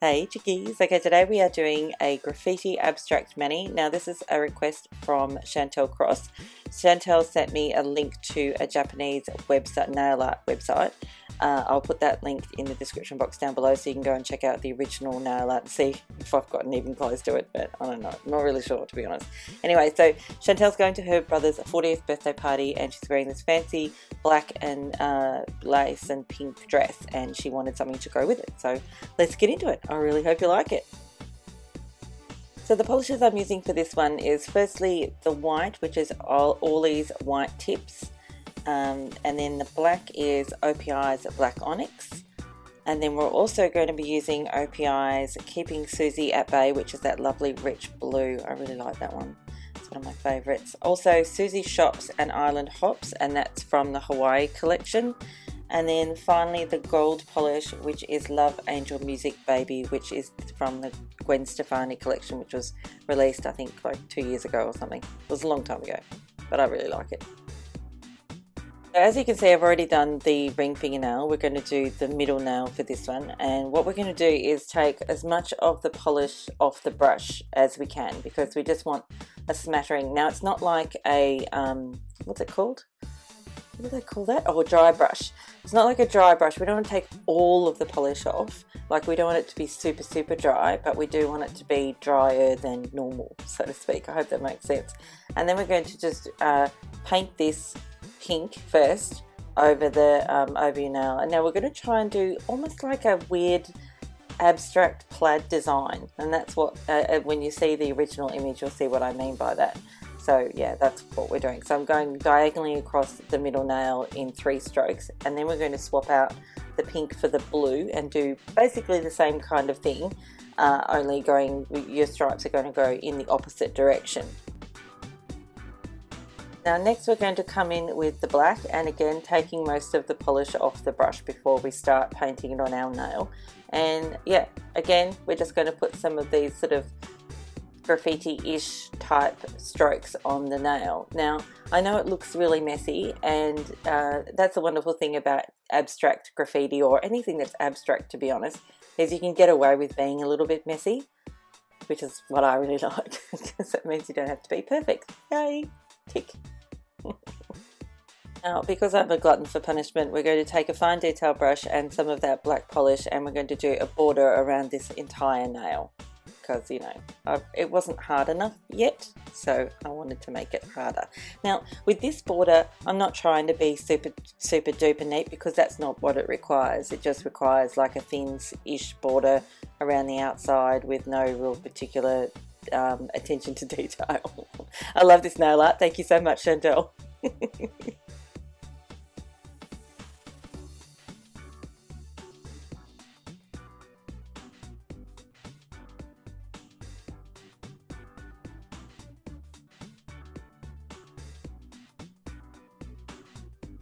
Hey chickies! Okay, today we are doing a graffiti abstract mani. Now this is a request from Chantal Cross. Chantal sent me a link to a Japanese website, nail art website. I'll put that link in the description box down below so you can go and check out the original nail art and see if I've gotten even close to it, but I don't know, I'm not really sure to be honest. Anyway, so Chantal's going to her brother's 40th birthday party and she's wearing this fancy black and lace and pink dress, and she wanted something to go with it, so let's get into it. I really hope you like it. So the polishes I'm using for this one is firstly the white, which is Orly's white tips, and then the black is OPI's Black Onyx, and then we're also going to be using OPI's Keeping Suzi at Bay, which is that lovely rich blue. I really like that one. It's one of my favorites. Also Suzi Shops and Island Hops, and that's from the Hawaii collection. And then finally the gold polish, which is Love.Angel.Music.Baby, which is from the Gwen Stefani collection, which was released I think like 2 years ago or something. It was a long time ago, but I really like it. So as you can see, I've already done the ring fingernail. We're going to do the middle nail for this one, and what we're going to do is take as much of the polish off the brush as we can, because we just want a smattering. Now it's not like a what's it called? What do they call that? Oh, a dry brush. It's not like a dry brush. We don't want to take all of the polish off. Like, we don't want it to be super dry, but we do want it to be drier than normal, so to speak. I hope that makes sense. And then we're going to just paint this pink first over the over your nail. And now we're going to try and do almost like a weird abstract plaid design. And that's what, when you see the original image, you'll see what I mean by that. So yeah, that's what we're doing. So I'm going diagonally across the middle nail in 3 strokes, and then we're going to swap out the pink for the blue and do basically the same kind of thing, only going, your stripes are going to go in the opposite direction. Now next we're going to come in with the black, and again taking most of the polish off the brush before we start painting it on our nail. And yeah, again we're just going to put some of these sort of graffiti-ish type strokes on the nail. Now I know it looks really messy, and that's the wonderful thing about abstract graffiti, or anything that's abstract to be honest, is you can get away with being a little bit messy, which is what I really like, because it means you don't have to be perfect. Yay! Tick. Now because I'm a glutton for punishment, we're going to take a fine detail brush and some of that black polish, and we're going to do a border around this entire nail, because you know it wasn't hard enough yet, so I wanted to make it harder. Now with this border, I'm not trying to be super duper neat, because that's not what it requires. It just requires like a thin-ish border around the outside with no real particular attention to detail. I love this nail art. Thank you so much, Chantal.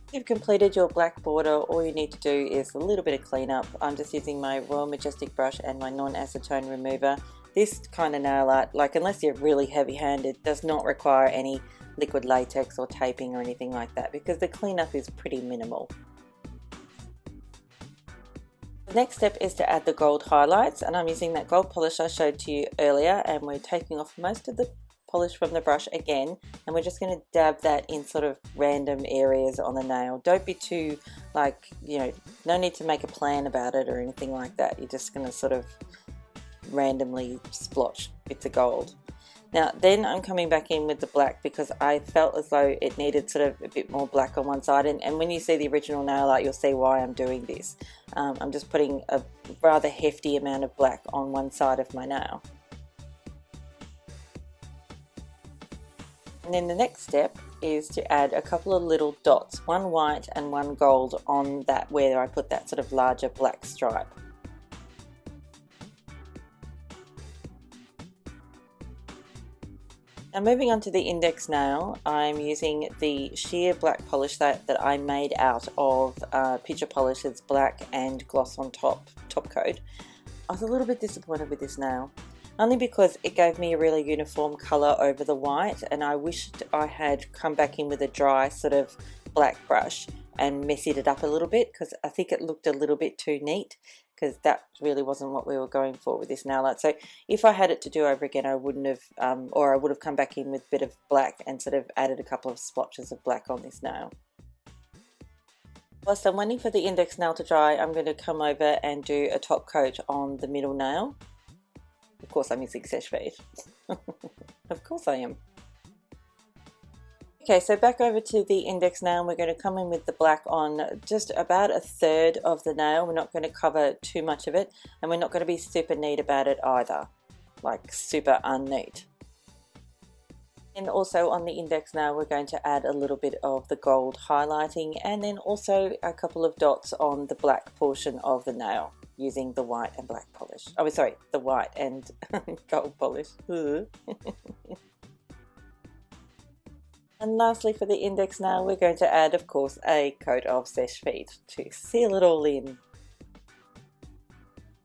If you've completed your black border, all you need to do is a little bit of cleanup. I'm just using my Royal Majestic brush and my non-acetone remover. This kind of nail art, like unless you're really heavy-handed, does not require any liquid latex or taping or anything like that, because the cleanup is pretty minimal. The next step is to add the gold highlights, and I'm using that gold polish I showed to you earlier, and we're taking off most of the polish from the brush again, and we're just going to dab that in sort of random areas on the nail. Don't be too, like, you know, no need to make a plan about it or anything like that. You're just going to sort of randomly splotch bits of gold. Now then I'm coming back in with the black, because I felt as though it needed sort of a bit more black on one side, and when you see the original nail art you'll see why I'm doing this. I'm just putting a rather hefty amount of black on one side of my nail. And then the next step is to add a couple of little dots, one white and one gold, on that where I put that sort of larger black stripe. Now moving on to the index nail, I'm using the sheer black polish that I made out of Picture Polish's black and gloss on top coat. I was a little bit disappointed with this nail, only because it gave me a really uniform colour over the white, and I wished I had come back in with a dry sort of black brush and messied it up a little bit, because I think it looked a little bit too neat because that really wasn't what we were going for with this nail art. So if I had it to do over again, I wouldn't have, or I would have come back in with a bit of black and sort of added a couple of splotches of black on this nail. Whilst I'm waiting for the index nail to dry, I'm going to come over and do a top coat on the middle nail. Of course I'm using Seche Vite. Of course I am. Okay, so back over to the index nail, and we're going to come in with the black on just about a third of the nail. We're not going to cover too much of it, and we're not going to be super neat about it either, like super unneat. And also on the index nail, we're going to add a little bit of the gold highlighting, and then also a couple of dots on the black portion of the nail using the white and black polish. Oh, sorry, the white and gold polish. And lastly, for the index nail, we're going to add, of course, a coat of Seche Vite to seal it all in.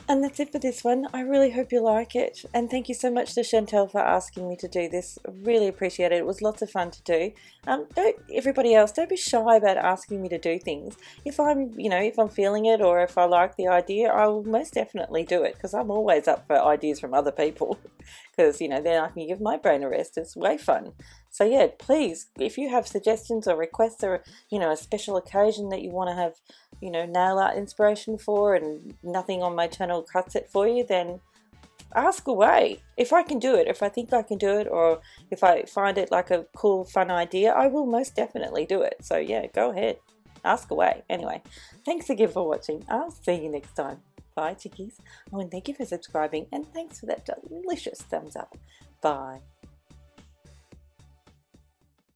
And that's it for this one. I really hope you like it. And thank you so much to Chantal for asking me to do this. I really appreciate it. It was lots of fun to do. Everybody else, don't be shy about asking me to do things. If I'm, if I'm feeling it or if I like the idea, I will most definitely do it, because I'm always up for ideas from other people. Because, then I can give my brain a rest. It's way fun. So yeah, please, if you have suggestions or requests or, a special occasion that you want to have, nail art inspiration for and nothing on my channel cuts it for you, then ask away. If I can do it, if I think I can do it, or if I find it like a cool, fun idea, I will most definitely do it. So yeah, go ahead. Ask away. Anyway, thanks again for watching. I'll see you next time. Bye, chickies. Oh, and thank you for subscribing, and thanks for that delicious thumbs up. Bye.